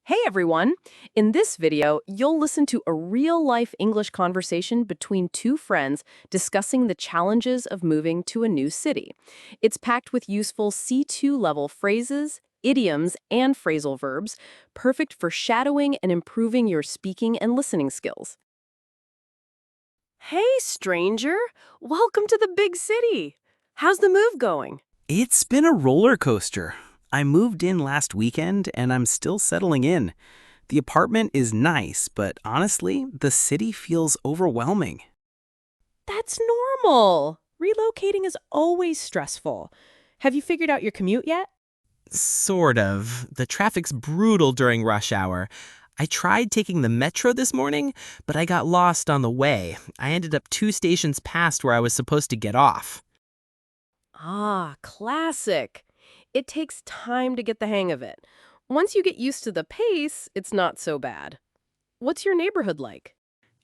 Hey everyone! In this video, you'll listen to a real-life English conversation between two friends discussing the challenges of moving to a new city. It's packed with useful C2 level phrases, idioms, and phrasal verbs, perfect for shadowing and improving your speaking and listening skills. Hey stranger! Welcome to the big city! How's the move going? It's been a roller coaster. I moved in last weekend and I'm still settling in. The apartment is nice, but honestly, the city feels overwhelming. That's normal. Relocating is always stressful. Have you figured out your commute yet? Sort of. The traffic's brutal during rush hour. I tried taking the metro this morning, but I got lost on the way. I ended up 2 stations past where I was supposed to get off. Ah, classic. It takes time to get the hang of it. Once you get used to the pace, it's not so bad. What's your neighborhood like?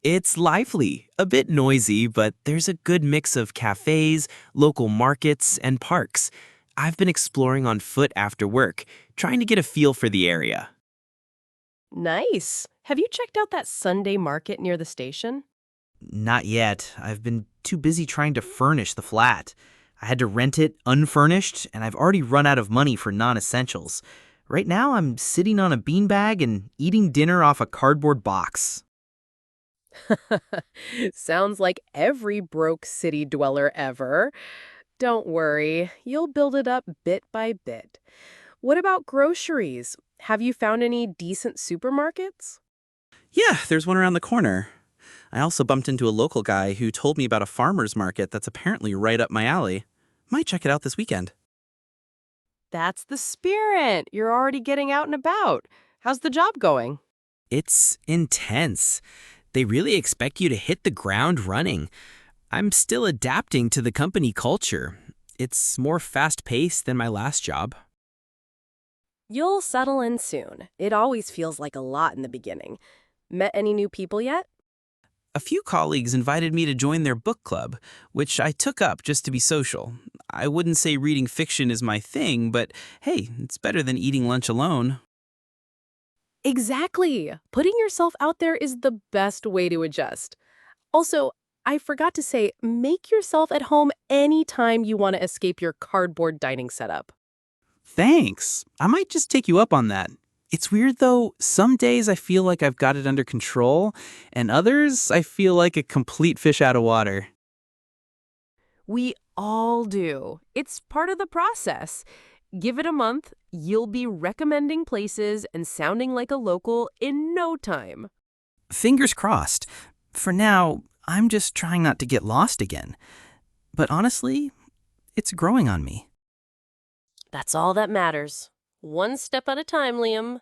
It's lively, a bit noisy, but there's a good mix of cafes, local markets, and parks. I've been exploring on foot after work, trying to get a feel for the area. Nice. Have you checked out that Sunday market near the station? Not yet. I've been too busy trying to furnish the flat. I had to rent it unfurnished, and I've already run out of money for non-essentials. Right now, I'm sitting on a beanbag and eating dinner off a cardboard box. Sounds like every broke city dweller ever. Don't worry, you'll build it up bit by bit. What about groceries? Have you found any decent supermarkets? Yeah, there's one around the corner. I also bumped into a local guy who told me about a farmer's market that's apparently right up my alley. Might check it out this weekend. That's the spirit. You're already getting out and about. How's the job going? It's intense. They really expect you to hit the ground running. I'm still adapting to the company culture. It's more fast-paced than my last job. You'll settle in soon. It always feels like a lot in the beginning. Met any new people yet? A few colleagues invited me to join their book club, which I took up just to be social. I wouldn't say reading fiction is my thing, but hey, it's better than eating lunch alone. Exactly. Putting yourself out there is the best way to adjust. Also, I forgot to say, make yourself at home anytime you want to escape your cardboard dining setup. Thanks. I might just take you up on that. It's weird though, some days I feel like I've got it under control, and others I feel like a complete fish out of water. We all do. It's part of the process. Give it a month, you'll be recommending places and sounding like a local in no time. Fingers crossed. For now, I'm just trying not to get lost again. But honestly, it's growing on me. That's all that matters. One step at a time, Liam.